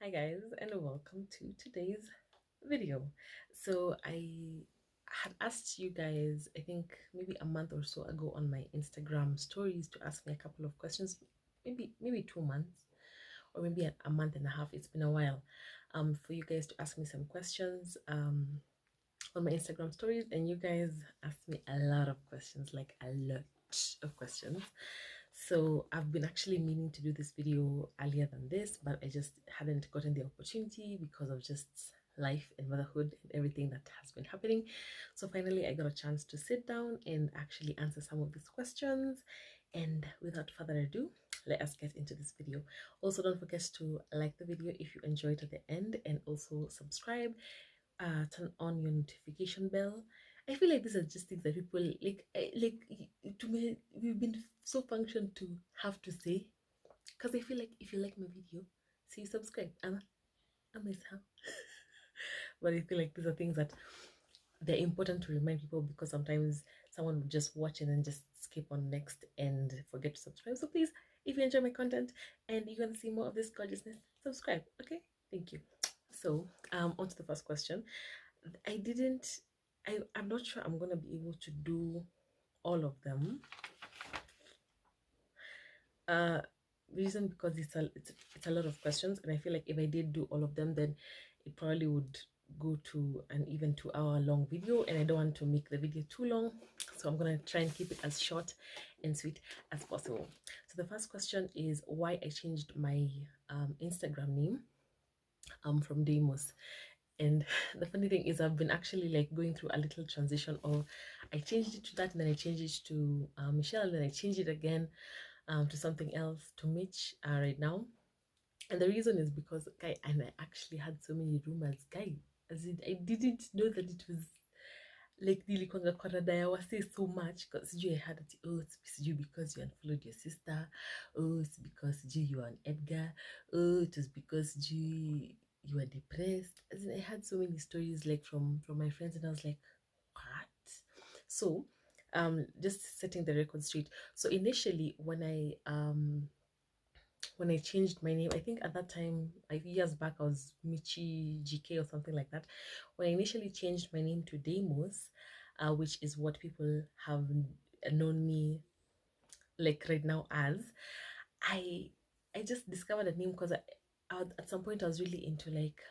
Hi guys, and welcome to today's video. So I had asked you guys, I think maybe a month or so ago on my Instagram stories to ask me a couple of questions, maybe 2 months or maybe a month and a half. It's been a while for you guys to ask me some questions on my Instagram stories, and you guys asked me a lot of questions, like a lot of questions. So I've been actually meaning to do this video earlier than this, but I just hadn't gotten the opportunity because of just life and motherhood and everything that has been happening. So finally I got a chance to sit down and actually answer some of these questions. And without further ado, let us get into this video. Also, don't forget to like the video if you enjoyed at the end, and also subscribe, turn on your notification bell. I feel like these are just things that people to me, we've been so functioned to have to say, because I feel like if you like my video, see, subscribe. I'm how. But I feel like these are things that they're important to remind people, because sometimes someone will just watch and then just skip on next and forget to subscribe. So please, if you enjoy my content and you want to see more of this gorgeousness, subscribe. Okay, thank you. So on to the first question. I'm not sure I'm gonna be able to do all of them. Reason because it's a lot of questions, and I feel like if I did do all of them, then it probably would go to an even 2 hour long video, and I don't want to make the video too long, so I'm gonna try and keep it as short and sweet as possible. So the first question is why I changed my Instagram name from Deimos. And the funny thing is, I've been actually like going through a little transition of, I changed it to that, and then I changed it to Michelle, and then I changed it again to something else, to Mitch right now. And the reason is because, guy, and I actually had so many rumors, guy, as in, I didn't know that it was like nilikwanga kwa rada ya wase so much, because I had it, oh, it's you because you unfollowed your sister, oh, it's because you are an Edgar, oh, it was because you were depressed. As in, I had so many stories like from my friends, and I was like, what? So just setting the record straight. So initially when I changed my name, I think at that time, like years back, I was Michi GK or something like that. When I initially changed my name to Deimos, which is what people have known me like right now as, I I just discovered a name because at some point I was really into like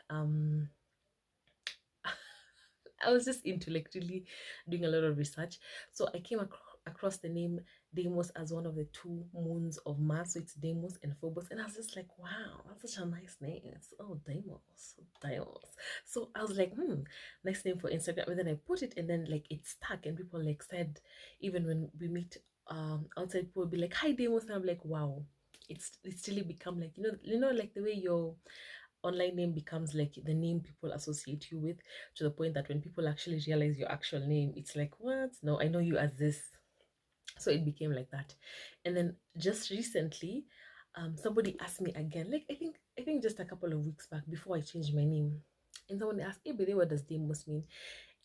I was just into like really doing a lot of research. So I came across the name Deimos as one of the two moons of Mars. So it's Deimos and Phobos. And I was just like, wow, that's such a nice name. It's, oh, Deimos, Deimos. So I was like, nice name for Instagram. And then I put it, and then like it stuck, and people like said, even when we meet outside, people will be like, hi Deimos. And I'm like, wow. It's really become like, like the way your online name becomes like the name people associate you with, to the point that when people actually realize your actual name, it's like, what? No, I know you as this. So it became like that. And then just recently, somebody asked me again, like I think just a couple of weeks back, before I changed my name, and someone asked, hey, but what does Deimos mean?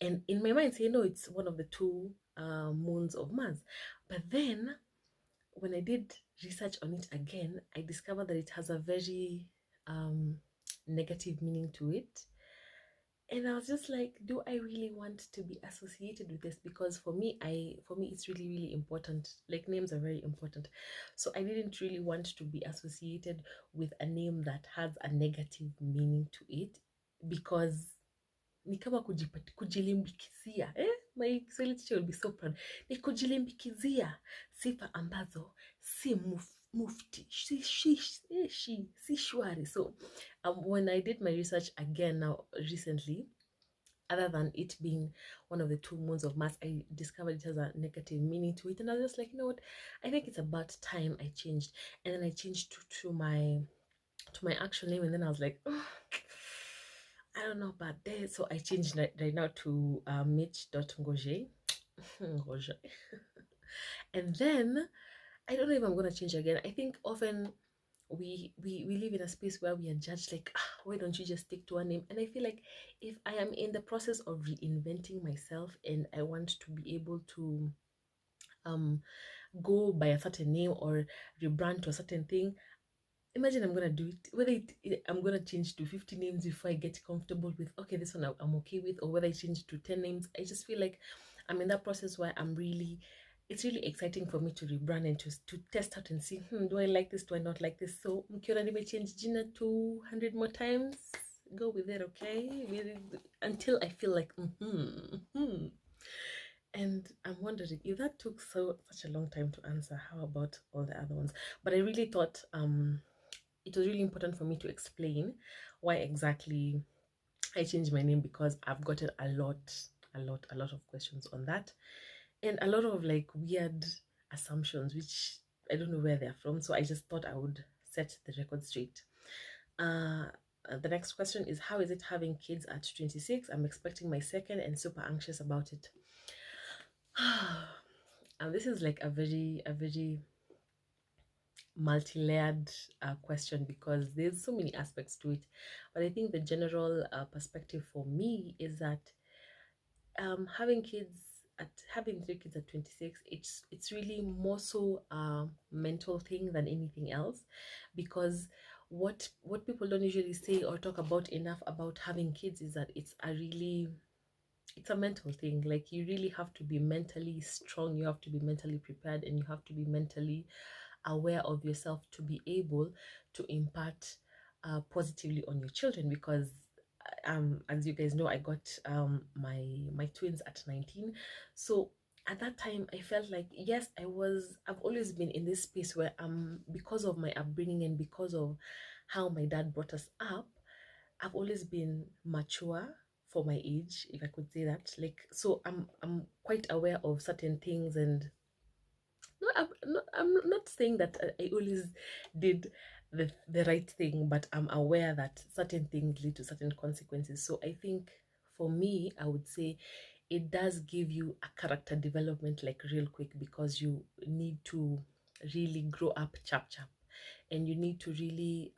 And in my mind, say, no, it's one of the two moons of Mars. But then when I did research on it again, I discovered that it has a very negative meaning to it. And I was just like, do I really want to be associated with this? Because for me, it's really, really important. Like, names are very important. So I didn't really want to be associated with a name that has a negative meaning to it, because ni kama kujilimbikizia, my Kiswahili teacher will be so proud. Ni kujilimbikizia sifa ambazo si mufti, si shwari. So when I did my research again now recently, other than it being one of the two moons of Mars, I discovered it has a negative meaning to it. And I was just like, you know what, I think it's about time I changed. And then I changed to my actual name, and then I was like, I don't know about that. So I changed right now to Mitch.ngoje. Ngoje. And then I don't know if I'm gonna change again. I think often we live in a space where we are judged like, why don't you just stick to a name? And I feel like if I am in the process of reinventing myself, and I want to be able to go by a certain name or rebrand to a certain thing, imagine I'm gonna do it, whether I'm gonna change to 50 names before I get comfortable with, okay, this one I'm okay with, or whether I change to 10 names. I just feel like I'm in that process where it's really exciting for me to rebrand and to test out and see, do I like this, do I not like this? So mkiona nimechange jina 200 more times, go with it, okay, until I feel like and I'm wondering if that took such a long time to answer, how about all the other ones? But I really thought it was really important for me to explain why exactly I changed my name, because I've gotten a lot of questions on that, and a lot of like weird assumptions, which I don't know where they're from. So I just thought I would set the record straight. Uh, the next question is, how is it having kids at 26? I'm expecting my second and super anxious about it. And this is like a very multi-layered question, because there's so many aspects to it. But I think the general perspective for me is that having 3 kids at 26, it's really more so a mental thing than anything else, because what people don't usually say or talk about enough about having kids is that it's a mental thing. Like, you really have to be mentally strong, you have to be mentally prepared, and you have to be mentally aware of yourself to be able to impart positively on your children. Because as you guys know, I got my twins at 19. So at that time I felt like, yes, I've always been in this space where because of my upbringing and because of how my dad brought us up, I've always been mature for my age, if I could say that. Like, so I'm quite aware of certain things. And no, I'm not saying that I always did the right thing, but I'm aware that certain things lead to certain consequences. So I think for me, I would say it does give you a character development like real quick, because you need to really grow up chap chap, and you need to really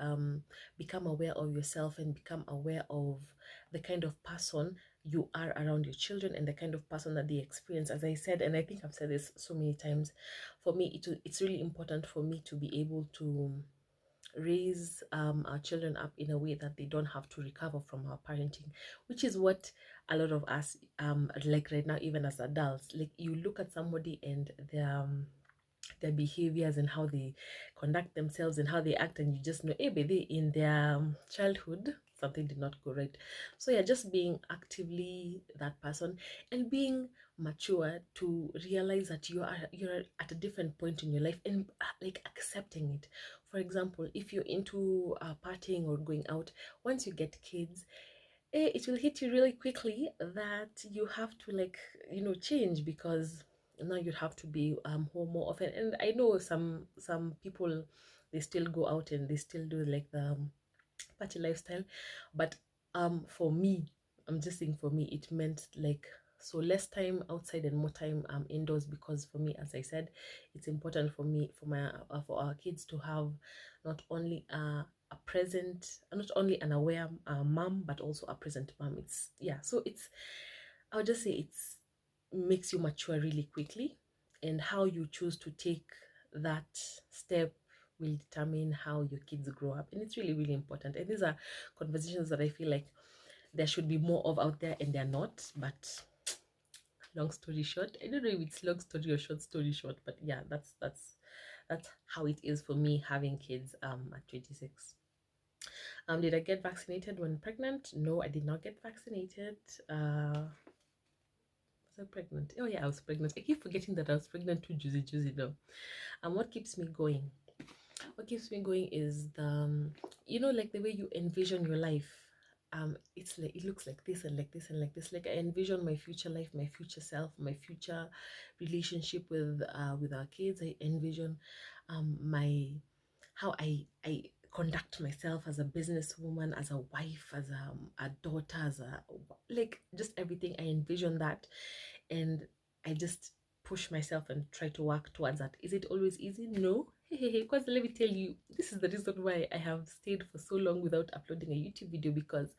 become aware of yourself and become aware of the kind of person you are around your children and the kind of person that they experience. As I said, and I think I've said this so many times, for me it's really important for me to be able to raise our children up in a way that they don't have to recover from our parenting, which is what a lot of us like right now, even as adults. Like, you look at somebody and their behaviors and how they conduct themselves and how they act, and you just know, hey baby, in their childhood something did not go right. So yeah, just being actively that person and being mature to realize that you're at a different point in your life, and like accepting it. For example, if you're into partying or going out, once you get kids, it will hit you really quickly that you have to, like, change, because now you have to be home more often. And I know some people, they still go out and they still do like the party lifestyle, but for me, I'm just saying, for me it meant like, so less time outside and more time indoors, because for me, as I said, it's important for me, for our kids to have not only a present, not only an aware mom, but also a present mom. It's, yeah, so I would just say it's makes you mature really quickly, and how you choose to take that step will determine how your kids grow up. And it's really, really important. And these are conversations that I feel like there should be more of out there, and they're not. But long story short, I don't know if it's long story or short story short, but yeah, that's how it is for me having kids at 26. Did I get vaccinated when pregnant? No, I did not get vaccinated. Was I pregnant? Oh yeah, I was pregnant. I keep forgetting that I was pregnant too. Juicy though. And what keeps me going? What keeps me going is like the way you envision your life. It's like, it looks like this and like this and like this. Like, I envision my future life, my future self, my future relationship with our kids. I envision my how I conduct myself as a businesswoman, as a wife, as a daughter, as a, like, just everything. I envision that, and I just push myself and try to work towards that. Is it always easy? No. Because let me tell you, this is the reason why I have stayed for so long without uploading a YouTube video, because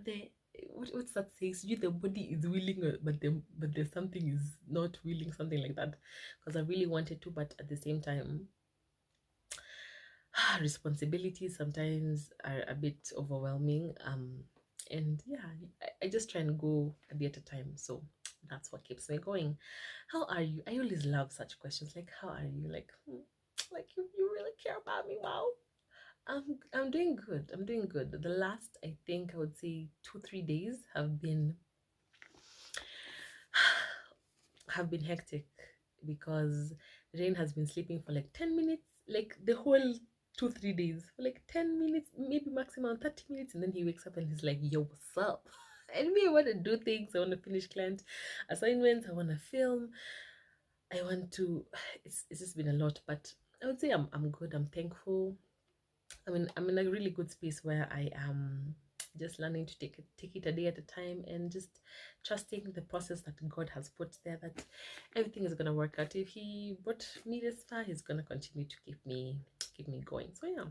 the what's that saying? You the body is willing, but there's something is not willing, something like that. Because I really wanted to, but at the same time, responsibilities sometimes are a bit overwhelming. And yeah, I just try and go a day at a time. So that's what keeps me going. How are you? I always love such questions. Like, how are you? Like, like you really care about me. Wow. I'm doing good. I'm doing good. The last, I think I would say 2 3 days have been hectic because Rain has been sleeping for like 10 minutes, like the whole 2 3 days, for like 10 minutes, maybe maximum 30 minutes, and then he wakes up and he's like, "Yo, what's up?" And me, I want to do things. I want to finish client assignments. I want to film. I want to. It's just been a lot, but I would say I'm good. I'm thankful. I'm in a really good space where I am just learning to take it a day at a time and just trusting the process that God has put there, that everything is gonna work out. If He brought me this far, He's gonna continue to keep me going. So yeah.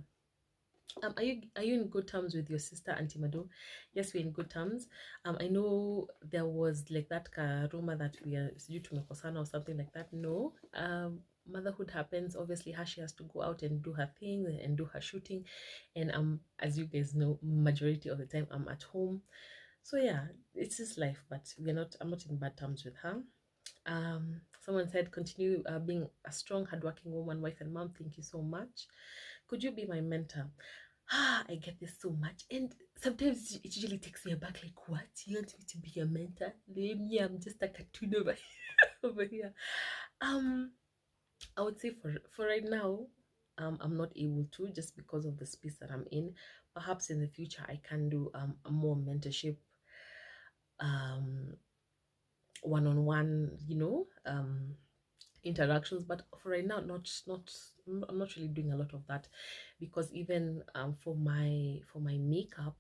Are you in good terms with your sister Auntie Mado? Yes, we're in good terms. I know there was like that rumor that we are due to Mekosana or something like that. No. Motherhood happens. Obviously, Hashi has to go out and do her thing and do her shooting, and as you guys know, majority of the time I'm at home. So yeah, it's just life. But I'm not in bad terms with her. Someone said, continue being a strong, hardworking woman, wife, and mom. Thank you so much. Could you be my mentor? I get this so much, and sometimes it usually takes me aback. Like, what? You want me to be a mentor? Me, I'm just a cartoon over over here. Um, I would say for right now, I'm not able to, just because of the space that I'm in. Perhaps in the future, I can do a more mentorship, um, one-on-one, interactions. But for right now, not I'm not really doing a lot of that, because even for my makeup,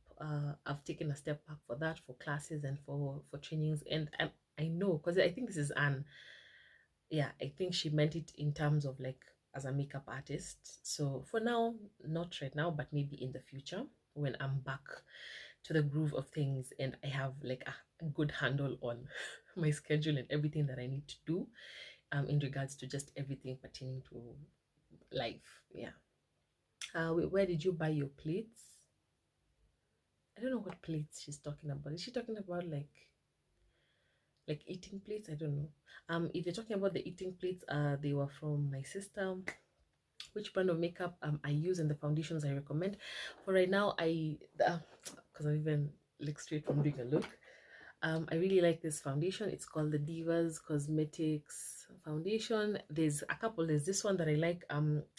I've taken a step back for that, for classes and for trainings. And I know, because I think this is Anne. Yeah, I think she meant it in terms of like as a makeup artist. So for now, not right now, but maybe in the future, when I'm back to the groove of things and I have like a good handle on my schedule and everything that I need to do, in regards to just everything pertaining to life. Yeah. Where did you buy your plates? I don't know what plates she's talking about. Is she talking about like eating plates? I don't know. If you're talking about the eating plates, they were from my sister. Which brand of makeup I use and the foundations I recommend. For right now, because I even look straight from doing a look. I really like this foundation. It's called the Divas Cosmetics foundation. There's a couple. There's this one that I like.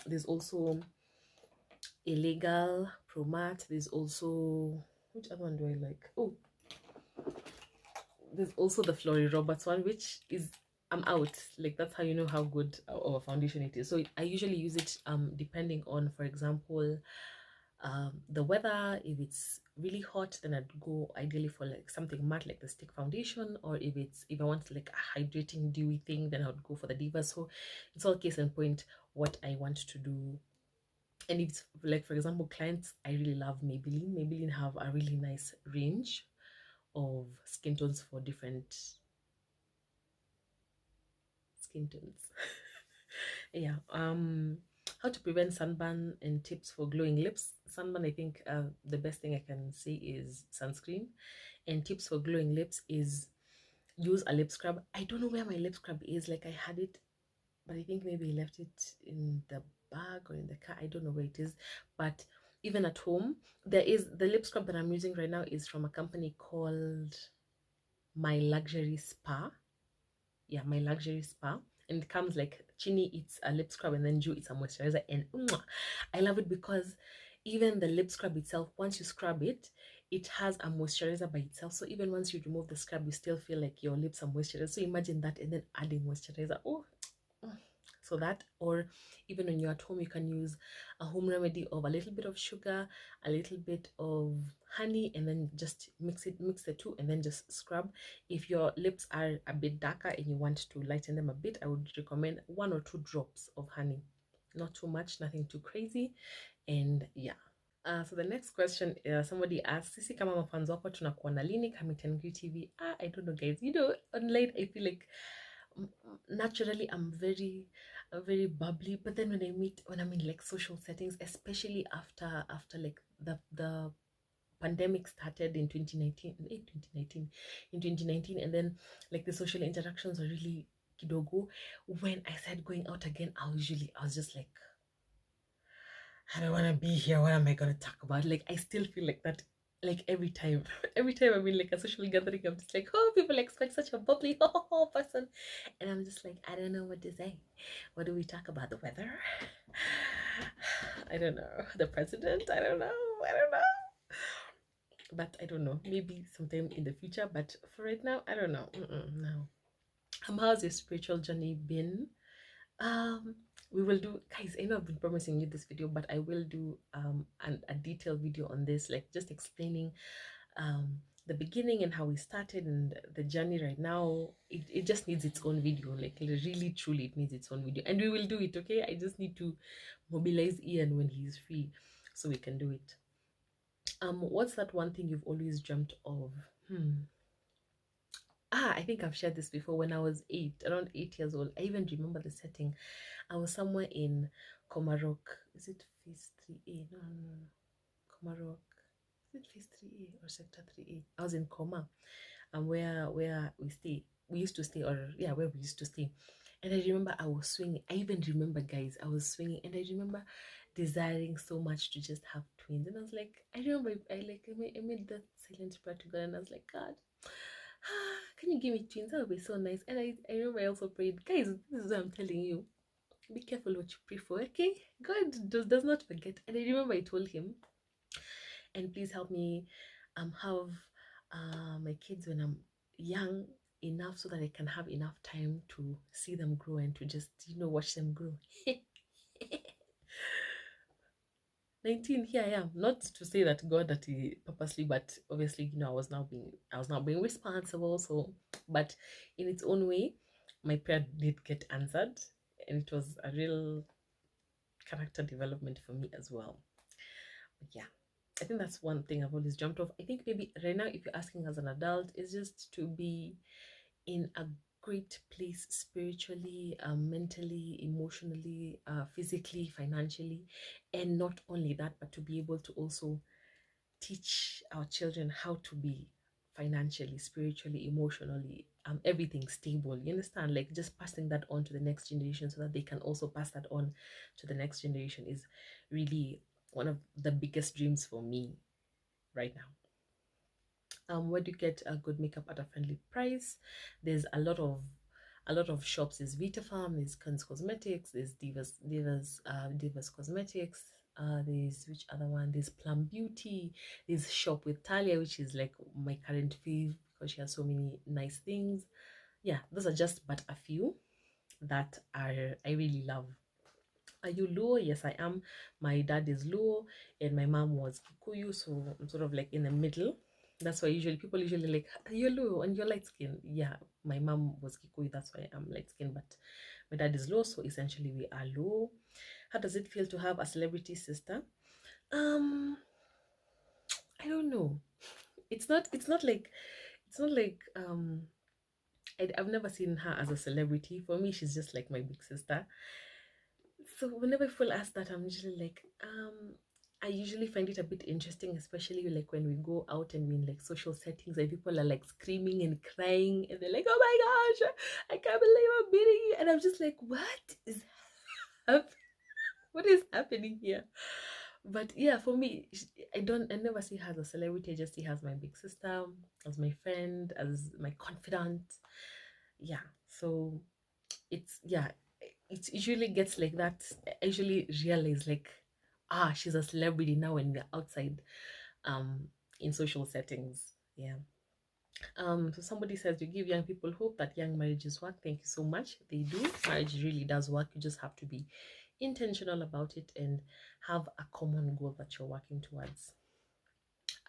There's also Illegal Pro Matte. There's also, which other one do I like? Oh, there's also the Flory Roberts one, which is, I'm out. Like, that's how you know how good of a foundation it is. So I usually use it depending on, for example, the weather. If it's really hot, then I'd go ideally for like something matte like the stick foundation. Or if I want like a hydrating dewy thing, then I would go for the Diva. So it's all case in point what I want to do. And if it's like, for example, clients, I really love Maybelline. Maybelline have a really nice range of skin tones for different skin tones. Yeah. How to prevent sunburn and tips for glowing lips. Sunburn, I think the best thing I can say is sunscreen, and tips for glowing lips is use a lip scrub. I don't know where my lip scrub is. Like, I had it, but I think maybe I left it in the bag or in the car. I don't know where it is. But even at home, there is the lip scrub that I'm using right now is from a company called My Luxury Spa. Yeah, My Luxury Spa. And it comes like Chini eats a lip scrub and then Ju eats a moisturizer. And I love it because even the lip scrub itself, once you scrub it, it has a moisturizer by itself. So even once you remove the scrub, you still feel like your lips are moisturized. So imagine that, and then adding moisturizer. Oh, so that, or even when you're at home, you can use a home remedy of a little bit of sugar, a little bit of honey, and then just mix the two, and then just scrub. If your lips are a bit darker and you want to lighten them a bit, I would recommend 1 or 2 drops of honey, not too much, nothing too crazy. And yeah, So the next question, somebody asks, sisi kama mafans wako tunakuona lini Kamitangu TV? I don't know, guys. You know, online I feel like naturally I'm very bubbly, but then when I'm in like social settings, especially after like the pandemic started in 2019, in 2019, and then like the social interactions were really kidogo. When I started going out again, I was just like, I don't want to be here. What am I going to talk about? Like, I still feel like that. Like every time, every time I'm in like a social gathering, I'm just like, oh, people expect such a bubbly person, and I'm just like, I don't know what to say. What do we talk about? The weather? I don't know. The president? I don't know. I don't know. But I don't know. Maybe sometime in the future. But for right now, I don't know. No. How's your spiritual journey been? Um, we will do, guys. I know I've been promising you this video, but I will do a detailed video on this, like just explaining the beginning and how we started and the journey right now. It just needs its own video, like really truly it needs its own video, and we will do it. Okay, I just need to mobilize Ian when he's free so we can do it. What's that one thing you've always dreamt of? I think I've shared this before. When I was around 8 years old, I even remember the setting. I was somewhere in Komarok. Is it phase 3A? No, no, no. Komarok. Is it phase 3A or sector 3A? I was in Koma, and where we stay. We used to stay, or yeah, where we used to stay. And I remember I was swinging. I even remember, guys, I was swinging, and I remember desiring so much to just have twins. And I was like, I remember I made that silent prayer to God, and I was like, God, can you give me twins? That would be so nice. And I remember I also prayed, guys, this is what I'm telling you. Be careful what you pray for, okay? God does not forget. And I remember I told him, and please help me have my kids when I'm young enough so that I can have enough time to see them grow and to just, watch them grow. 19, here I am. Not to say that God that he purposely, but obviously, I was now being responsible. So, but in its own way, my prayer did get answered, and it was a real character development for me as well. But yeah, I think that's one thing I've always jumped off. I think maybe right now, if you're asking as an adult, is just to be in a great place spiritually, mentally, emotionally, physically, financially, and not only that, but to be able to also teach our children how to be financially, spiritually, emotionally, everything stable. You understand? Like just passing that on to the next generation so that they can also pass that on to the next generation is really one of the biggest dreams for me right now. Where do you get a good makeup at a friendly price? There's a lot of shops. There's Vita Farm, there's Kans Cosmetics, there's Divas Cosmetics. There's which other one? There's Plum Beauty. There's Shop with Talia, which is like my current fave because she has so many nice things. Yeah, those are just but a few that I really love. Are you Luo? Yes, I am. My dad is Luo and my mom was Kikuyu, so I'm sort of like in the middle. That's why people usually like, you're Luo and you're light skin. Yeah, my mom was Kikuyu, that's why I'm light skin, but my dad is Luo, so essentially we are Luo. How does it feel to have a celebrity sister? Um, I don't know. It's not like I've never seen her as a celebrity. For me, she's just like my big sister. So whenever people ask that, I'm usually like, I usually find it a bit interesting, especially like when we go out and we're in like social settings and people are like screaming and crying and they're like, oh my gosh, I can't believe I'm meeting you. And I'm just like, what is happening here? But yeah, for me, I never see her as a celebrity. I just see her as my big sister, as my friend, as my confidant. Yeah. So yeah, it usually gets like that. I usually realize like, she's a celebrity now when we're outside um in social settings. Yeah. So somebody says you give young people hope that young marriages work. Thank you so much. They do. Marriage really does work. You just have to be intentional about it and have a common goal that you're working towards.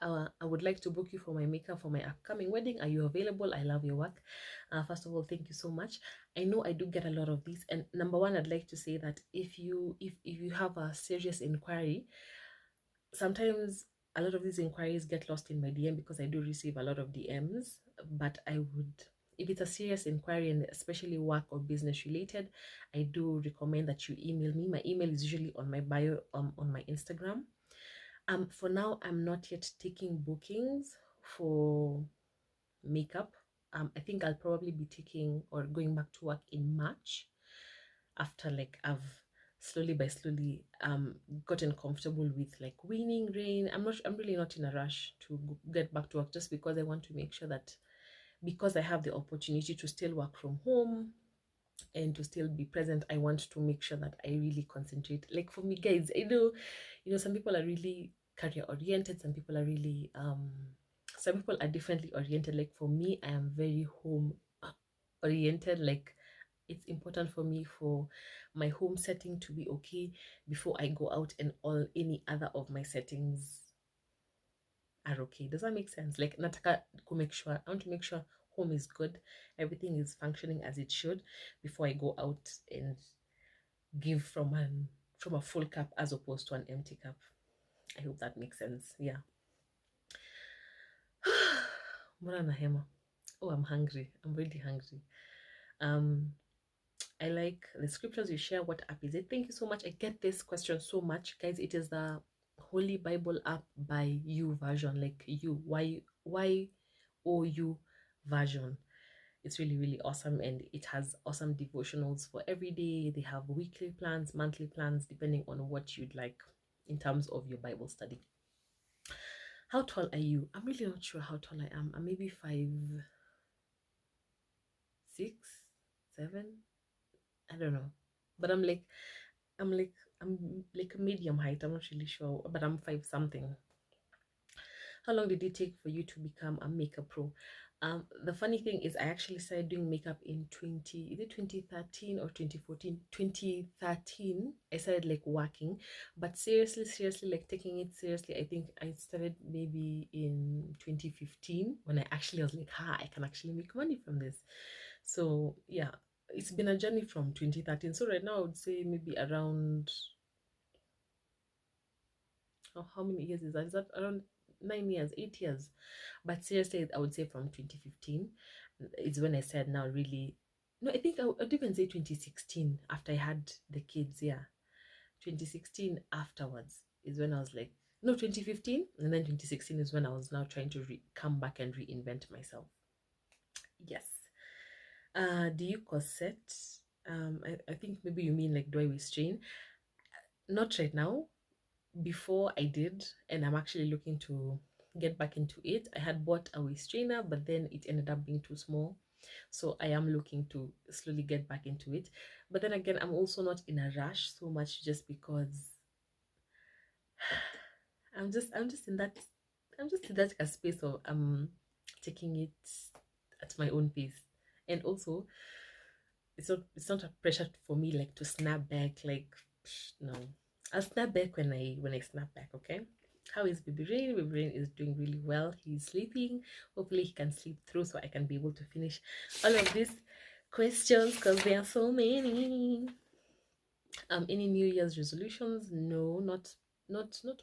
I would like to book you for my makeup for my upcoming wedding. Are you available? I love your work. First of all, thank you so much. I know I do get a lot of these. And number one, I'd like to say that if you have a serious inquiry, sometimes a lot of these inquiries get lost in my DM because I do receive a lot of DMs, but I would, if it's a serious inquiry and especially work or business related, I do recommend that you email me. My email is usually on my bio on my Instagram. For now, I'm not yet taking bookings for makeup. I think I'll probably be taking or going back to work in March after like I've slowly by slowly gotten comfortable with like weaning rain. I'm really not in a rush to get back to work, just because I want to make sure that, because I have the opportunity to still work from home and to still be present, I want to make sure that I really concentrate. Like for me, guys, I know, some people are really career oriented, some people are really some people are differently oriented. Like for me, I am very home oriented. Like it's important for me for my home setting to be okay before I go out, and all any other of my settings are okay. Does that make sense? Like nataka to make sure, I want to make sure home is good, everything is functioning as it should before I go out and give from a full cup as opposed to an empty cup. I hope that makes sense. Yeah. Mbona nahema? Oh, I'm hungry. I'm really hungry. Um, I like the scriptures you share. What app is it? Thank you so much. I get this question so much, guys. It is the Holy Bible app by You version, like you YOU version. It's really, really awesome, and it has awesome devotionals for every day. They have weekly plans, monthly plans, depending on what you'd like in terms of your Bible study. How tall are you? I'm really not sure how tall I am. I'm maybe 5'6", 7". I don't know, but I'm like I'm like a medium height. I'm not really sure, but I'm 5 something. How long did it take for you to become a makeup pro? The funny thing is, I actually started doing makeup in 2013 or 2014. 2013, I started like working, but seriously, like taking it seriously, I think I started maybe in 2015, when I actually was like, I can actually make money from this. So yeah, it's been a journey from 2013. So right now, I would say maybe around, oh, how many years is that? Is that around 9 years, 8 years? But seriously, I would say from 2015 is when I said now really. No, I think I'd even say 2016 after I had the kids. Yeah, 2016 afterwards is when I was like, no, 2015, and then 2016 is when I was now trying to come back and reinvent myself. Yes. Do you corset? I think maybe you mean like, do I restrain? Not right now. Before I did, and I'm actually looking to get back into it. I had bought a waist trainer, but then it ended up being too small. So I am looking to slowly get back into it. But then again, I'm also not in a rush so much, just because I'm just in that space of taking it at my own pace. And also, it's not a pressure for me like to snap back, like no. I'll snap back when I snap back, okay? How is Baby Rain? Baby Rain is doing really well. He's sleeping. Hopefully he can sleep through so I can be able to finish all of these questions, because there are so many. Any New Year's resolutions? No, not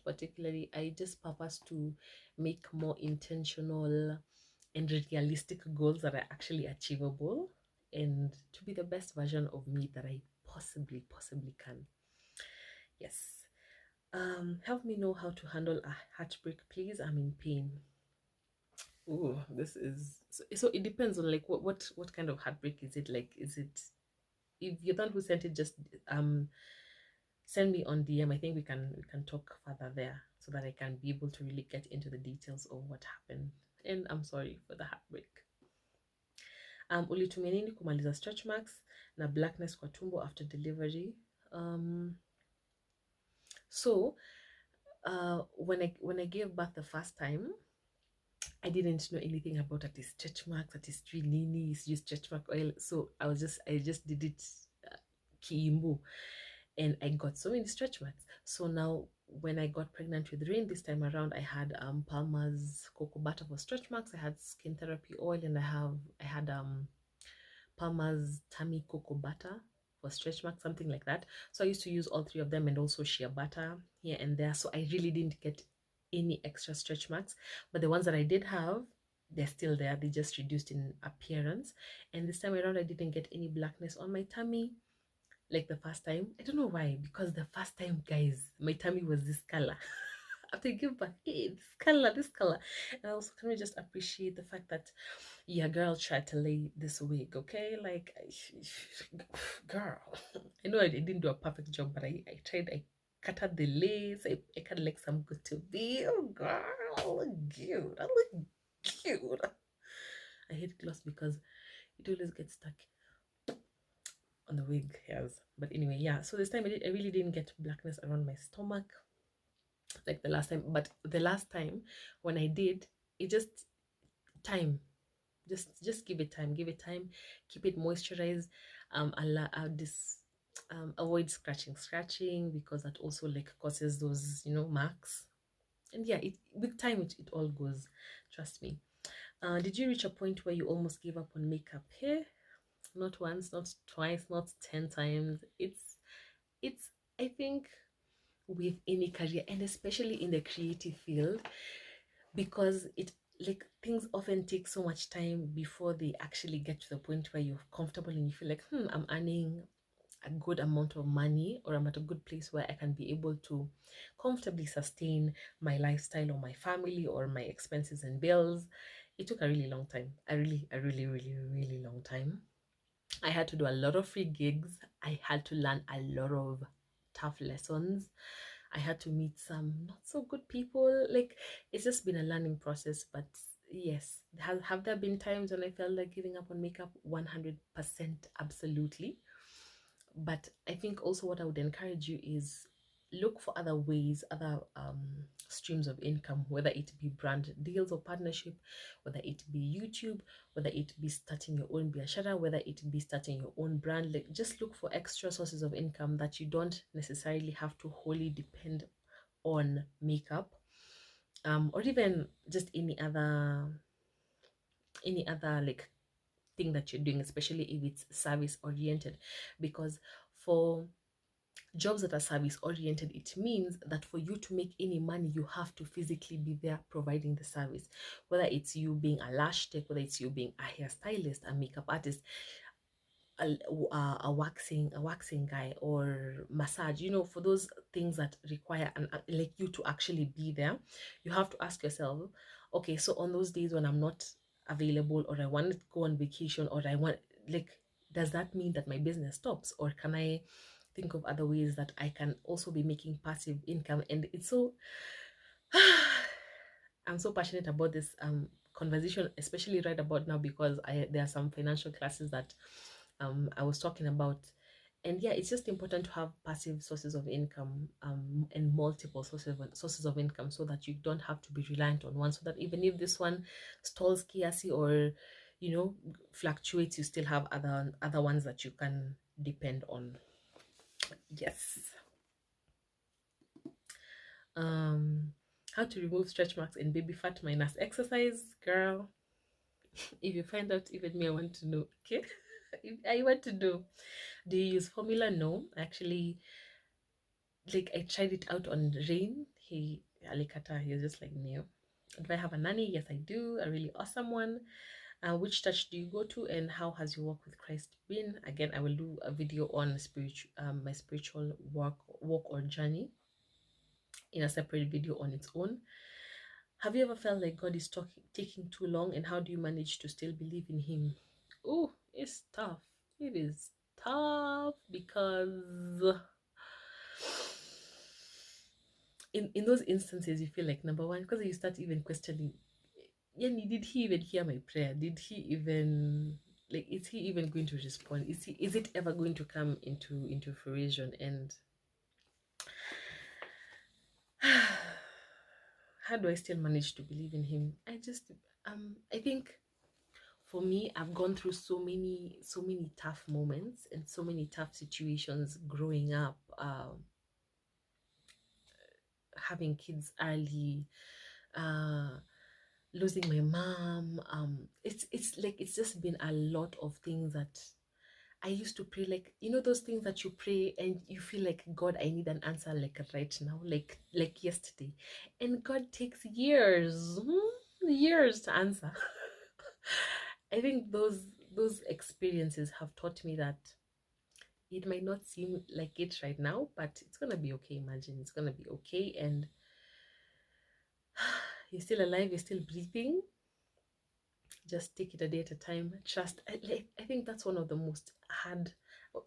particularly. I just purpose to make more intentional and realistic goals that are actually achievable, and to be the best version of me that I possibly can. Yes. Help me know how to handle a heartbreak, please. I'm in pain. Oh, this is so it depends on like what kind of heartbreak is it? Like, is it, if you're the one who sent it, just send me on DM. I think we can talk further there so that I can be able to really get into the details of what happened. And I'm sorry for the heartbreak. Ulitumia nini kumaliza stretch marks na blackness kwa tumbo after delivery? So when I gave birth the first time, I didn't know anything about at stretch marks, at nini, it's just stretch mark oil. So I just did it kiimbu, and I got so many stretch marks. So now when I got pregnant with Rain this time around, I had Palmer's cocoa butter for stretch marks, I had skin therapy oil, and I had Palmer's tummy cocoa butter for stretch marks, something like that. So I used to use all three of them and also shea butter here and there. So I really didn't get any extra stretch marks. But the ones that I did have, they're still there. They just reduced in appearance. And this time around, I didn't get any blackness on my tummy like the first time. I don't know why, because the first time, guys, my tummy was this color. After I give birth, hey, this color, this color. And also, can we just appreciate the fact that, yeah, girl tried to lay this wig, okay? Like, girl, I know I didn't do a perfect job, but I tried. I cut out the lace. I cut like some good to be. Oh, girl, I look cute. I look cute. I hate gloss because it always gets stuck on the wig hairs. But anyway, yeah. So this time I really didn't get blackness around my stomach like the last time. But the last time when I did, it just time. Just give it time. Give it time. Keep it moisturized. Allow this. Avoid scratching because that also like causes those marks. And yeah, with time it all goes. Trust me. Did you reach a point where you almost gave up on makeup hair? Not once, not twice, not 10 times. It's I think with any career and especially in the creative field, because it like things often take so much time before they actually get to the point where you're comfortable and you feel like I'm earning a good amount of money, or I'm at a good place where I can be able to comfortably sustain my lifestyle or my family or my expenses and bills. It took a really long time, a really long time. I had to do a lot of free gigs. I had to learn a lot of tough lessons. I had to meet some not so good people. Like, it's just been a learning process. But yes, have there been times when I felt like giving up on makeup? 100% absolutely. But I think also what I would encourage you is look for other ways, other streams of income, whether it be brand deals or partnership, whether it be YouTube, whether it be starting your own biashara, whether it be starting your own brand. Like, just look for extra sources of income that you don't necessarily have to wholly depend on makeup, or even just any other like thing that you're doing, especially if it's service oriented. Because for jobs that are service oriented, it means that for you to make any money, you have to physically be there providing the service. Whether it's you being a lash tech, whether it's you being a hairstylist, a makeup artist, a waxing guy, or massage, for those things that require like you to actually be there, you have to ask yourself, okay, so on those days when I'm not available, or I want to go on vacation, or I want, like, does that mean that my business stops, or can I think of other ways that I can also be making passive income? And it's so I'm so passionate about this conversation, especially right about now, because there are some financial classes that I was talking about. And yeah, it's just important to have passive sources of income, and multiple sources of income, so that you don't have to be reliant on one, so that even if this one stalls chaosy, or fluctuates, you still have other ones that you can depend on. Yes. um how to remove stretch marks in baby fat minus exercise, girl. If you find out, even me, I want to know. Okay. I want to know, do you use formula? No, actually, like, I tried it out on Rain. He Alikata, he was just like, no. Do I have a nanny? Yes, I do, a really awesome one. Which church do you go to, and how has your walk with Christ been? Again, I will do a video on my spiritual walk or journey in a separate video on its own. Have you ever felt like God is taking too long, and how do you manage to still believe in Him? Oh, it's tough. It is tough because in those instances you feel like, number one, because you start even questioning, yeah, did He even hear my prayer? Did He even, like, is He even going to respond? Is it ever going to come into fruition? And how do I still manage to believe in Him? I think for me, I've gone through so many tough moments and so many tough situations growing up, having kids early, uh, losing my mom. It's like it's just been a lot of things that I used to pray, like, you know, those things that you pray and you feel like, God, I need an answer like right now, like yesterday. And God takes years, years to answer. I think those experiences have taught me that it might not seem like it right now, but it's gonna be okay. Imagine it's gonna be okay, and you're still alive, you're still breathing. Just take it a day at a time. Trust. I think that's one of the most hard,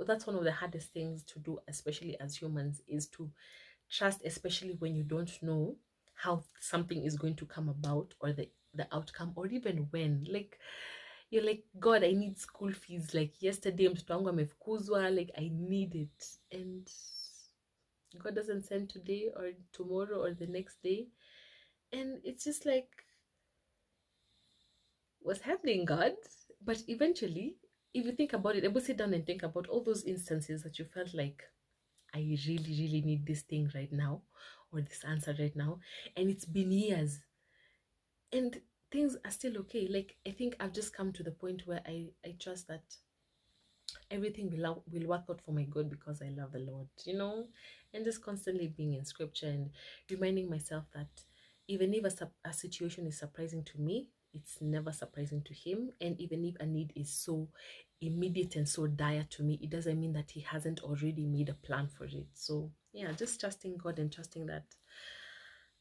that's one of the hardest things to do, especially as humans, is to trust, especially when you don't know how something is going to come about, or the outcome, or even when, like, you're like, God, I need school fees, like yesterday mtoto wangu amefukuzwa, like I need it, and God doesn't send today or tomorrow or the next day, and it's just like, what's happening, God? But eventually, if you think about it, ever sit down and think about all those instances that you felt like, I really, really need this thing right now, or this answer right now, and it's been years, and things are still okay. Like, I think I've just come to the point where I trust that everything will work out for my good because I love the Lord, you know, and just constantly being in scripture and reminding myself that even if a situation is surprising to me, it's never surprising to Him. And even if a need is so immediate and so dire to me, it doesn't mean that He hasn't already made a plan for it. So, yeah, just trusting God and trusting that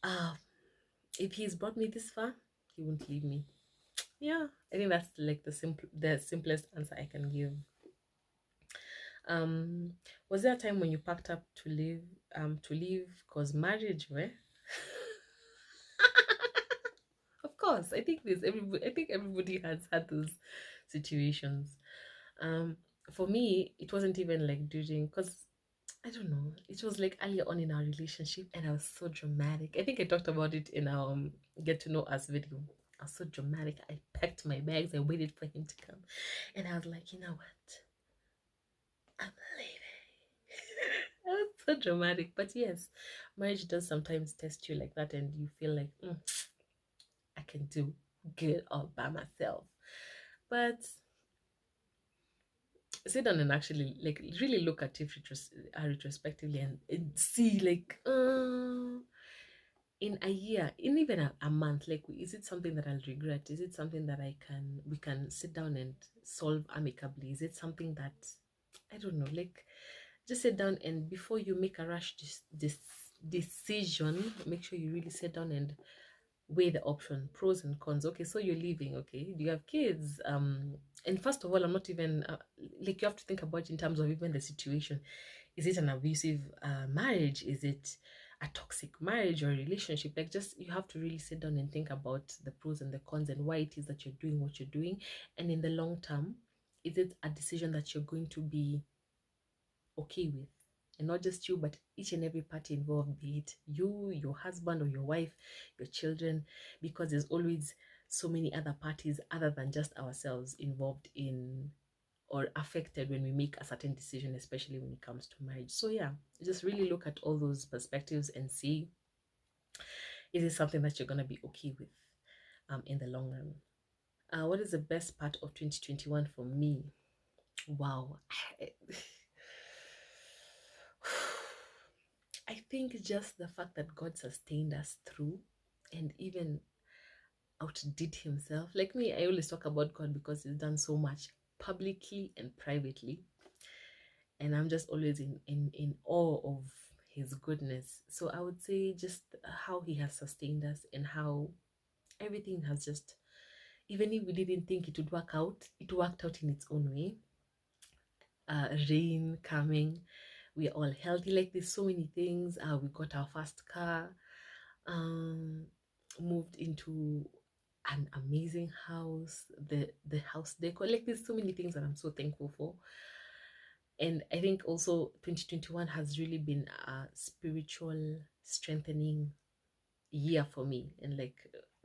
uh, if He's brought me this far, He won't leave me. Yeah, I think that's like the simplest answer I can give. Um, was there a time when you packed up to leave cause marriage, where? Of course, I think everybody has had those situations. Um, for me, it wasn't even like during, cause I don't know, it was like earlier on in our relationship, and I was so dramatic. I think I talked about it in our get to know us video. I was so dramatic. I packed my bags and waited for him to come, and I was like, you know what? I'm leaving. I was so dramatic, but yes, marriage does sometimes test you like that, and you feel like, I can do good all by myself. But sit down and actually like really look at it retrospectively, and see like, in a year, in even a month, like, is it something that I'll regret? Is it something that we can sit down and solve amicably? Is it something that, I don't know, like, just sit down, and before you make a rash this decision, make sure you really sit down and weigh the option, pros and cons. Okay, so you're leaving. Okay, do you have kids? And first of all, I'm not even like, you have to think about it in terms of even the situation. Is it an abusive marriage? Is it a toxic marriage or relationship? Like, just, you have to really sit down and think about the pros and the cons, and why it is that you're doing what you're doing, and in the long term, is it a decision that you're going to be okay with? And not just you, but each and every party involved, be it you, your husband or your wife, your children, because there's always so many other parties other than just ourselves involved in or affected when we make a certain decision, especially when it comes to marriage. So yeah, just really look at all those perspectives and see, is it something that you're going to be okay with in the long run. What is the best part of 2021 for me? Wow. I think just the fact that God sustained us through and even outdid himself. Like me, I always talk about God because he's done so much publicly and privately. And I'm just always in awe of his goodness. So I would say just how he has sustained us, and how everything has just, even if we didn't think it would work out, it worked out in its own way. Rain coming, we're all healthy. Like, there's so many things. We got our first car, um, moved into an amazing house, the house decor. Like, there's so many things that I'm so thankful for. And I think also 2021 has really been a spiritual strengthening year for me, and like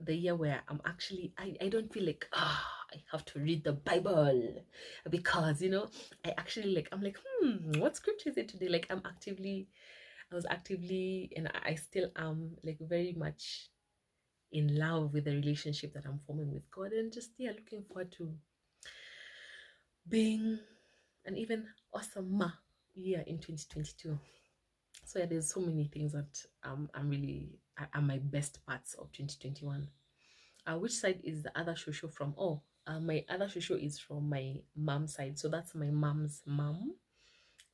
the year where I'm actually, I don't feel like, I have to read the Bible, because I actually, like, I'm like, what scripture is it today? Like, I was actively, and I still am, like, very much in love with the relationship that I'm forming with God, and just, yeah, looking forward to being an even awesome year in 2022. So yeah, there's so many things that I'm really are my best parts of 2021. Which side is the other shosho from? Oh, my other shosho is from my mom's side. So that's my mom's mom.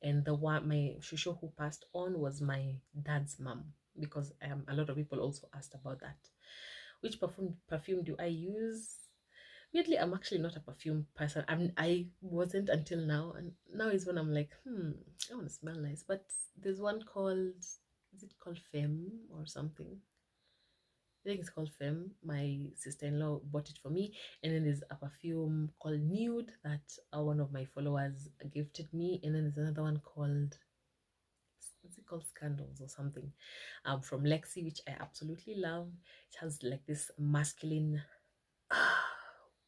And the one, my shosho who passed on was my dad's mom. Because a lot of people also asked about that. Which perfume do I use? Weirdly, I'm actually not a perfume person. I wasn't until now. And now is when I'm like, I want to smell nice. But there's one called, is it called Femme or something? I think it's called Femme. My sister-in-law bought it for me. And then there's a perfume called Nude that one of my followers gifted me. And then there's another one called, what's it called, Scandals or something, from Lexi, which I absolutely love. It has like this masculine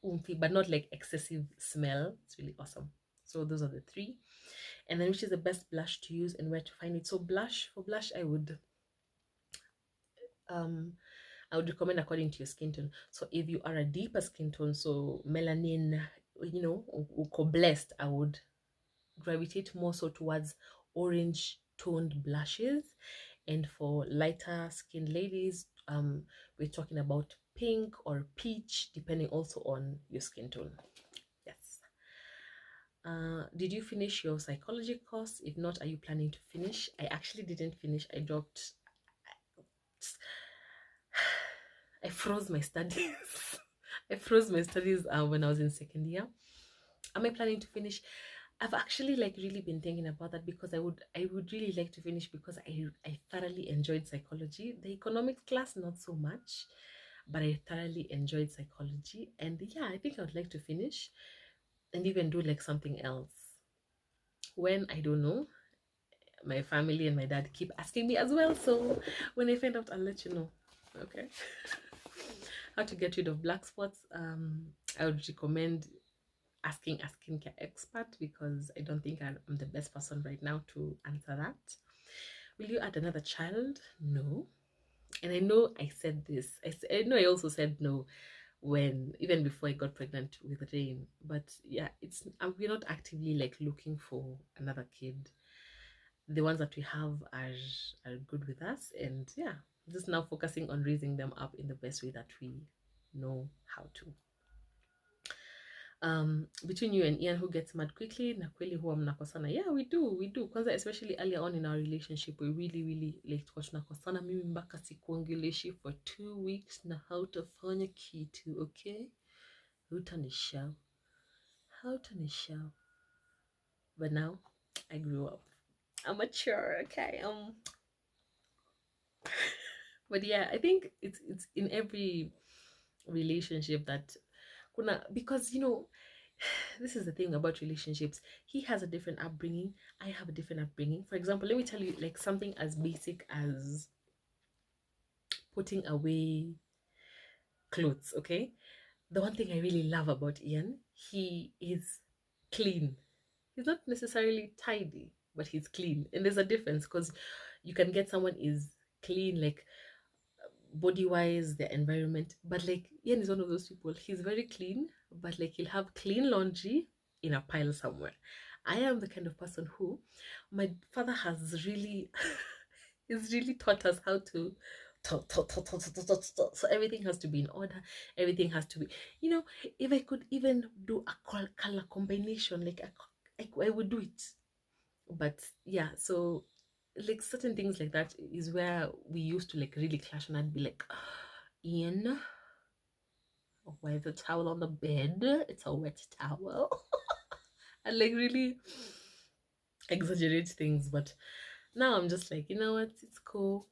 oomphy, but not like excessive smell. It's really awesome. So those are the three. And then which is the best blush to use and where to find it. So for blush, um I would recommend according to your skin tone. So if you are a deeper skin tone, so melanin, uko blessed, I would gravitate more so towards orange toned blushes. And for lighter skinned ladies, we're talking about pink or peach, depending also on your skin tone. Yes. Did you finish your psychology course? If not, are you planning to finish? I actually didn't finish. I froze my studies. I froze my studies when I was in second year. Am I planning to finish? I've actually like really been thinking about that because I would really like to finish because I thoroughly enjoyed psychology. The economics class not so much, but I thoroughly enjoyed psychology, and yeah, I think I would like to finish and even do like something else. When, I don't know. My family and my dad keep asking me as well, so when I find out, I'll let you know. Okay. How to get rid of black spots? I would recommend asking a skincare expert because I don't think I'm the best person right now to answer that. Will you add another child? No. And I know I said this. I know I also said no when, even before I got pregnant with Rain. But yeah, we're not actively like looking for another kid. The ones that we have are good with us, and yeah, just now focusing on raising them up in the best way that we know how to. Between you and Ian, who gets mad quickly? Na kweli huwa mnakosana? Yeah, we do. Kwanza, especially earlier on in our relationship, we really like tulikuwa tunakosana. Mimi mpaka sikuongeleshi for 2 weeks na hautafanya kitu, okay? Hutanishow. But now I grew up. I'm mature, okay? But yeah, I think it's in every relationship that because this is the thing about relationships. He has a different upbringing, I have a different upbringing. For example, let me tell you like something as basic as putting away clothes. Okay, the one thing I really love about Ian, he is clean. He's not necessarily tidy, but he's clean, and there's a difference because you can get someone is clean like body wise, their environment. But like Ian is one of those people, he's very clean, but like he'll have clean laundry in a pile somewhere. I am the kind of person who my father has really he's really taught us how to so everything has to be in order, everything has to be, if I could even do a color combination, like I would do it. But yeah, so like certain things like that is where we used to like really clash, and I'd be like, Ian, why the towel on the bed? It's a wet towel. And like really exaggerate things. But now I'm just like, you know what, it's cool.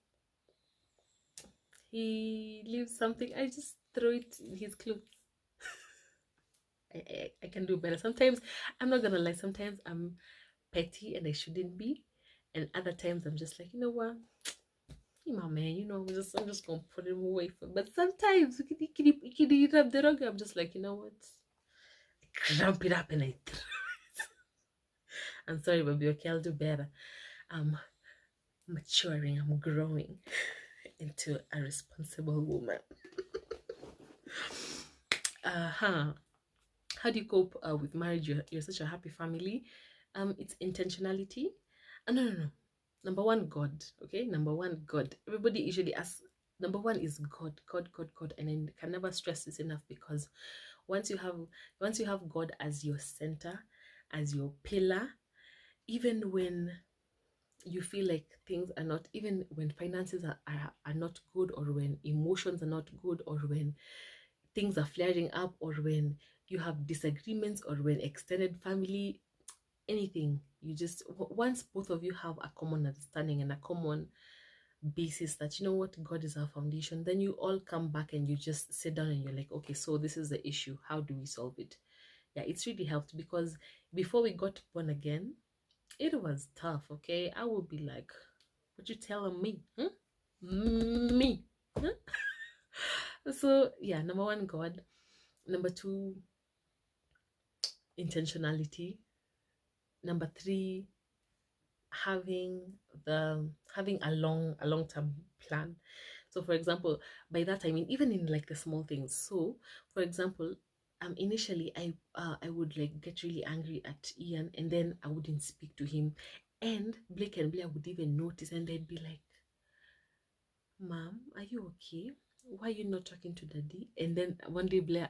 He leaves something, I just throw it in his clothes. I can do better. Sometimes, I'm not gonna lie, sometimes I'm petty and I shouldn't be. And other times I'm just like, you know what? My man, I'm just gonna put him away for. But sometimes you can eat up the rug. I'm just like, you know what? I cramp it up and I throw it. I'm sorry, baby. Okay, I'll do better. I'm maturing. I'm growing into a responsible woman. How do you cope with marriage? You're such a happy family. It's intentionality. No. Number one, God. Okay, number one, God. Everybody usually asks. Number one is God, God, and I can never stress this enough, because once you have God as your center, as your pillar, even when you feel like things are not, even when finances are not good, or when emotions are not good, or when things are flaring up, or when you have disagreements, or when extended family, anything, you just, once both of you have a common understanding and a common basis that, you know what, God is our foundation, then you all come back and you just sit down and you're like, okay, so this is the issue, how do we solve it? Yeah, it's really helped, because before we got born again, it was tough. Okay, I would be like, what you telling me, huh? Me, huh? So yeah, number one, God. Number two, intentionality. Number three, having a long term plan. So for example, by that I mean even in like the small things. So for example, initially I would like get really angry at Ian, and then I wouldn't speak to him, and Blake and Blair would even notice, and they'd be like, Mom, are you okay? Why are you not talking to Daddy? And then one day Blair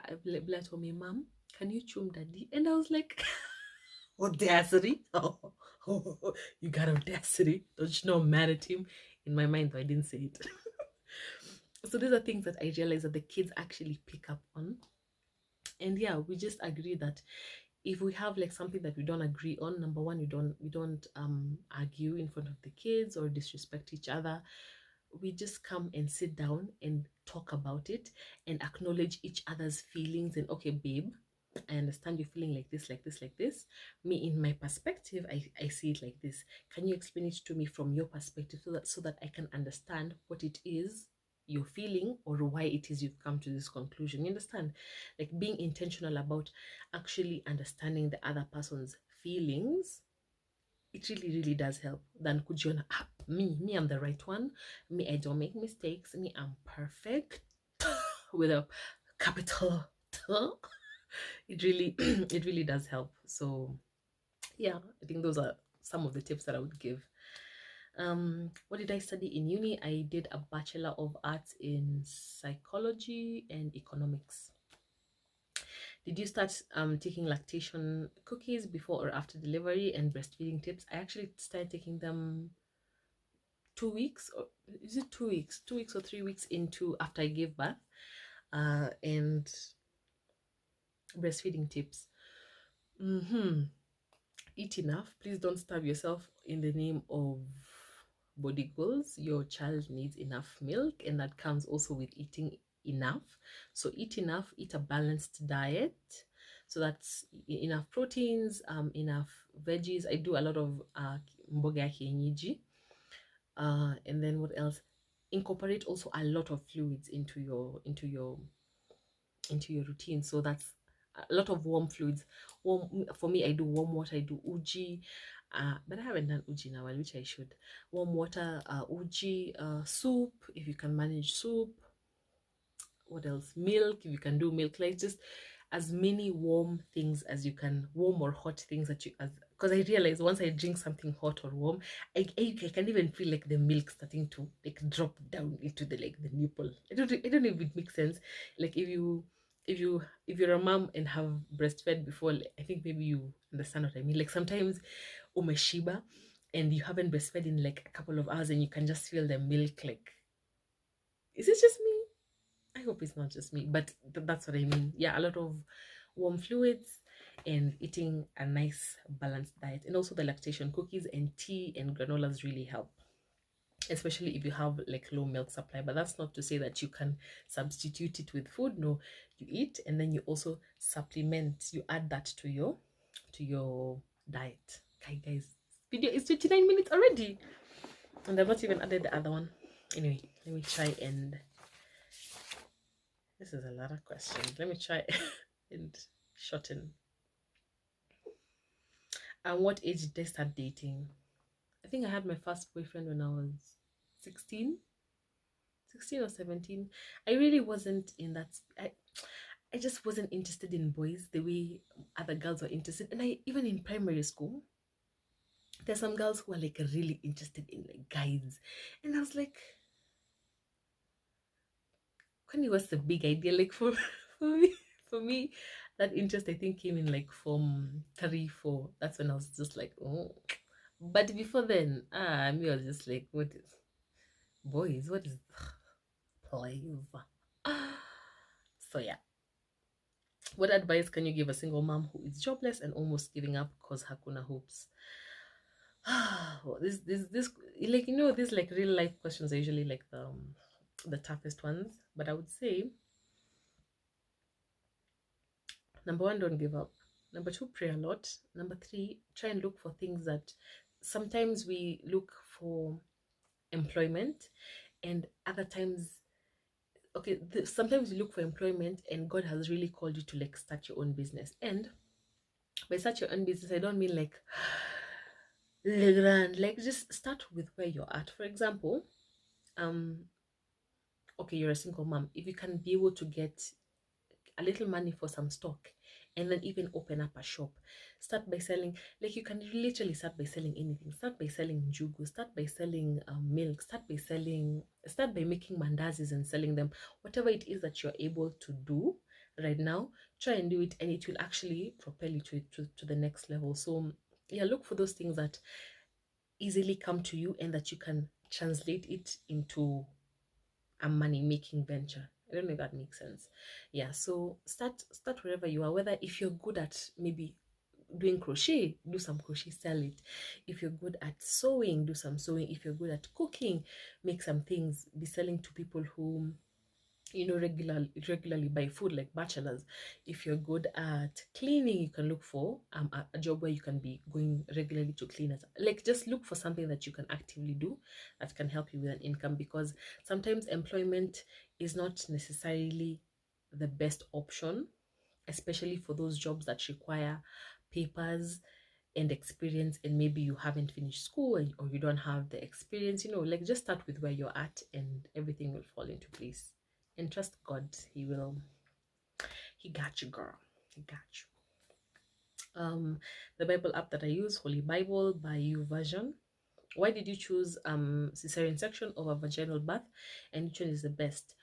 told me, Mom, can you chum Daddy? And I was like, audacity. Oh, you got audacity. Don't you know I'm mad at him? In my mind, though, I didn't say it. So these are things that I realize that the kids actually pick up on. And yeah, we just agree that if we have like something that we don't agree on, number one, we don't argue in front of the kids or disrespect each other. We just come and sit down and talk about it and acknowledge each other's feelings, and okay, babe, I understand you're feeling like this, like this, like this. Me, in my perspective, I see it like this. Can you explain it to me from your perspective, so that I can understand what it is you're feeling, or why it is you've come to this conclusion? You understand? Like being intentional about actually understanding the other person's feelings, it really, really does help than kujiona, me, I'm the right one. Me, I don't make mistakes. Me, I'm perfect with a capital T. It really, it really does help. So yeah, I think those are some of the tips that I would give. What did I study in uni? I did a Bachelor of Arts in Psychology and Economics. Did you start taking lactation cookies before or after delivery, and breastfeeding tips? I actually started taking them 2 weeks, or is it 2 weeks? 2 weeks or 3 weeks into after I gave birth. And breastfeeding tips. Eat enough. Please don't starve yourself in the name of body goals. Your child needs enough milk, and that comes also with eating enough. So eat enough, eat a balanced diet. So that's enough proteins, enough veggies. I do a lot of mboga kienyeji. And then what else? Incorporate also a lot of fluids into your routine. So that's a lot of warm fluids. Warm, for me, I do warm water. I do uji, but I haven't done uji now, which I should. Warm water, uji, soup, if you can manage soup. What else? Milk, if you can do milk. Like just as many warm things as you can, warm or hot things that you, as because I realize once I drink something hot or warm, I can even feel like the milk starting to like drop down into the like the nipple. I don't know if it makes sense. Like if you're a mom and have breastfed before, like, I think maybe you understand what I mean. Like sometimes umeshiba and you haven't breastfed in like a couple of hours, and you can just feel the milk like, is it just me? I hope it's not just me, but that's what I mean. Yeah, a lot of warm fluids and eating a nice balanced diet. And also the lactation cookies and tea and granolas really help, especially if you have like low milk supply. But that's not to say that you can substitute it with food. No, you eat and then you also supplement. You add that to your diet. Okay, guys, video is 29 minutes already, and I've not even added the other one. Anyway, let me try and this is a lot of questions. Let me try and shorten. And what age did I start dating? I think I had my first boyfriend when I was 16, 16 or 17. I really wasn't in that. I just wasn't interested in boys the way other girls were interested. And I even in primary school, There's some girls who are like really interested in like guides, and I was like, when it was the big idea, like for for me, for me, that interest I think came in like from 3, 4. That's when I was just like, oh. But before then, me I was just like, what is boys? What is please? So yeah, what advice can you give a single mom who is jobless and almost giving up because hakuna hopes? Well, this like these like real life questions are usually like the toughest ones. But I would say number one, don't give up. Number two, pray a lot. Number three, try and look for things that sometimes we look for employment, and other times, okay, sometimes you look for employment and God has really called you to like start your own business. And by start your own business, I don't mean like le grand, like just start with where you're at. For example, um, okay, you're a single mom. If you can be able to get a little money for some stock and then even open up a shop, start by selling, like you can literally start by selling anything. Start by selling jugu, start by selling milk, start by making mandazis and selling them. Whatever it is that you're able to do right now, try and do it, and it will actually propel you to the next level. So yeah, look for those things that easily come to you and that you can translate it into a money making venture. I don't know if that makes sense. Yeah, so start wherever you are. Whether if you're good at maybe doing crochet, do some crochet, sell it. If you're good at sewing, do some sewing. If you're good at cooking, make some things, be selling to people who regularly buy food, like bachelors. If you're good at cleaning, you can look for a job where you can be going regularly to clean it. Like just look for something that you can actively do that can help you with an income, because sometimes employment is not necessarily the best option, especially for those jobs that require papers and experience, and maybe you haven't finished school, or you don't have the experience. Like just start with where you're at and everything will fall into place, and trust God. He got you, girl. He got you. The Bible app that I use, Holy Bible by You Version. Why did you choose cesarean section over vaginal birth, and which one is the best?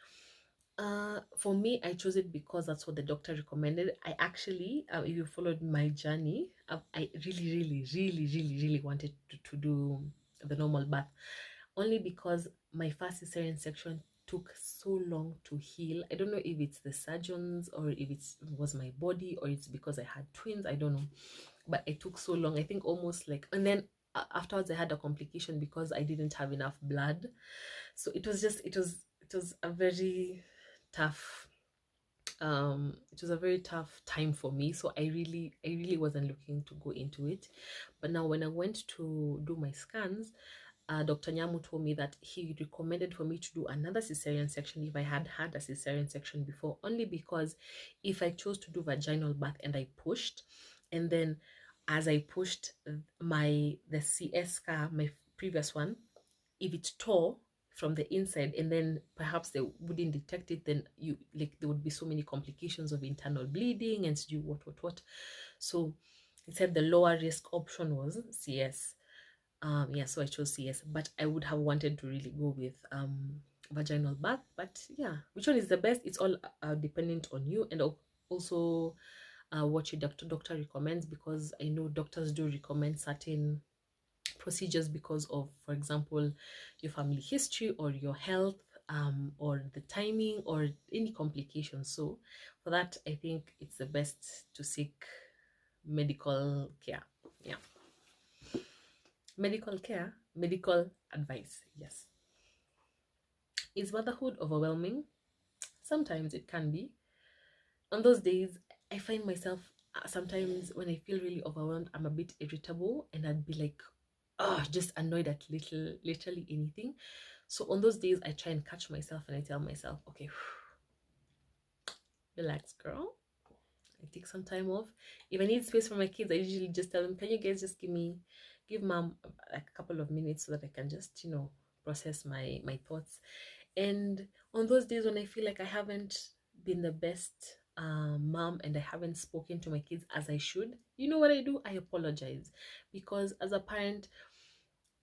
For me, I chose it because that's what the doctor recommended. I actually, if you followed my journey, I really, really, really, really, really wanted to do the normal birth, only because my first cesarean section took so long to heal. I don't know if it's the surgeons or if it was my body or it's because I had twins. I don't know, but it took so long. I think almost like, and then afterwards I had a complication because I didn't have enough blood. So it was a very tough it was a very tough time for me. So I really wasn't looking to go into it. But now when I went to do my scans, Dr. Nyamu told me that he recommended for me to do another cesarean section if I had had a cesarean section before, only because if I chose to do vaginal birth and I pushed, and then as I pushed, the CS scar, my previous one, if it tore from the inside and then perhaps they wouldn't detect it, then there would be so many complications of internal bleeding and to do what. So he said the lower risk option was CS. Yeah, so I chose CS, but I would have wanted to really go with vaginal birth. But yeah, which one is the best? It's all dependent on you, and also what your doctor recommends, because I know doctors do recommend certain procedures because of, for example, your family history or your health, or the timing or any complications. So for that, I think it's the best to seek medical care. Yeah, medical advice. Yes. Is motherhood overwhelming? Sometimes it can be. On those days, I find myself, sometimes when I feel really overwhelmed, I'm a bit irritable and I'd be like, oh, just annoyed at literally anything. So on those days, I try and catch myself and I tell myself, okay, relax, girl. I take some time off. If I need space for my kids, I usually just tell them, can you guys just give mom like a couple of minutes so that I can just, process my thoughts. And on those days when I feel like I haven't been the best mom and I haven't spoken to my kids as I should, you know what I do? I apologize. Because as a parent,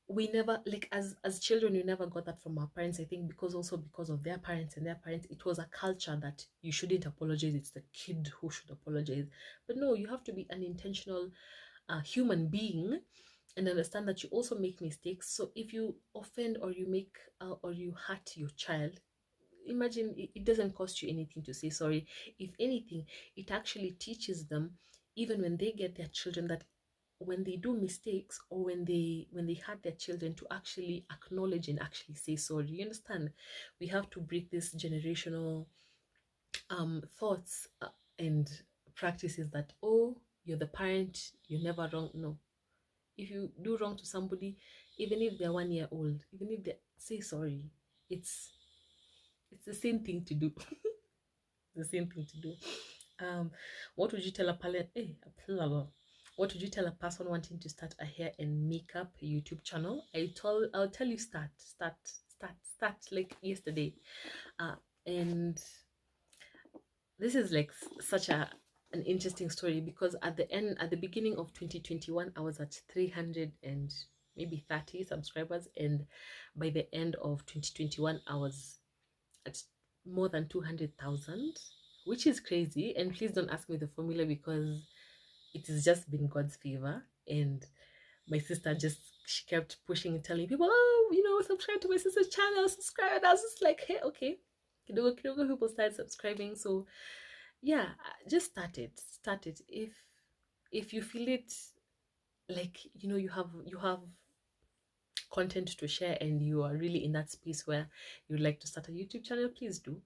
we never, like, as children, we never got that from our parents. I think because also because of their parents and their parents, it was a culture that you shouldn't apologize, it's the kid who should apologize. But no, you have to be an intentional human being and understand that you also make mistakes. So if you offend or you make or you hurt your child, imagine it doesn't cost you anything to say sorry. If anything, it actually teaches them, even when they get their children, that when they do mistakes or when they hurt their children, to actually acknowledge and actually say sorry. You understand? We have to break this generational thoughts and practices that, oh, you're the parent, you're never wrong. No, if you do wrong to somebody, even if they're 1 year old, even if they say sorry, it's it's the same thing to do. The same thing to do. Um, what would you tell a parent? Hey, what would you tell a person wanting to start a hair and makeup YouTube channel? I'll tell you start like yesterday. And this is like such an interesting story, because at the beginning of 2021, I was at 300 and maybe 30 subscribers, and by the end of 2021, I was at more than 200,000, which is crazy. And please don't ask me the formula, because it has just been God's favor. And my sister just, she kept pushing and telling people, oh, subscribe to my sister's channel, subscribe. And I was just like, hey, okay. Kidogo people started subscribing. So yeah, just start it. If you feel it, like, you have content to share and you are really in that space where you'd like to start a YouTube channel, please do.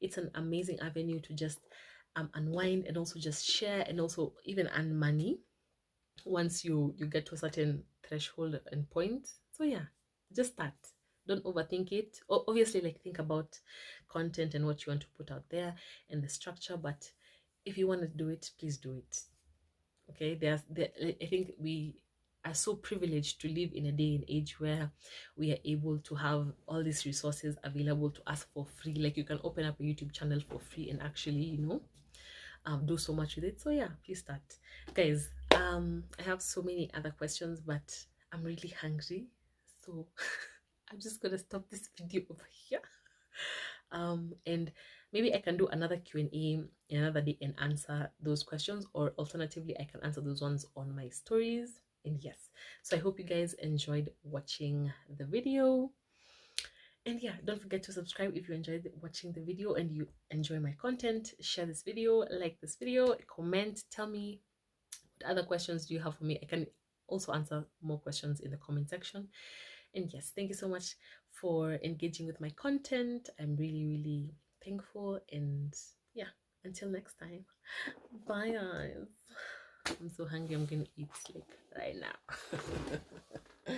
It's an amazing avenue to just unwind and also just share and also even earn money once you get to a certain threshold and point. So yeah, just start. Don't overthink it. Obviously, like, think about content and what you want to put out there and the structure, but if you want to do it, please do it. Okay, I think we are so privileged to live in a day and age where we are able to have all these resources available to us for free. Like, you can open up a YouTube channel for free and actually, do so much with it. So yeah, please start, guys. I have so many other questions, but I'm really hungry, so I'm just gonna stop this video over here. And maybe I can do another Q&A another day and answer those questions, or alternatively I can answer those ones on my stories. And yes, so I hope you guys enjoyed watching the video. And yeah, don't forget to subscribe if you enjoyed watching the video and you enjoy my content. Share this video, like this video, comment, tell me what other questions do you have for me. I can also answer more questions in the comment section. And yes, thank you so much for engaging with my content. I'm really, really thankful. And yeah, until next time, bye guys. I'm so hungry, I'm gonna eat like right now.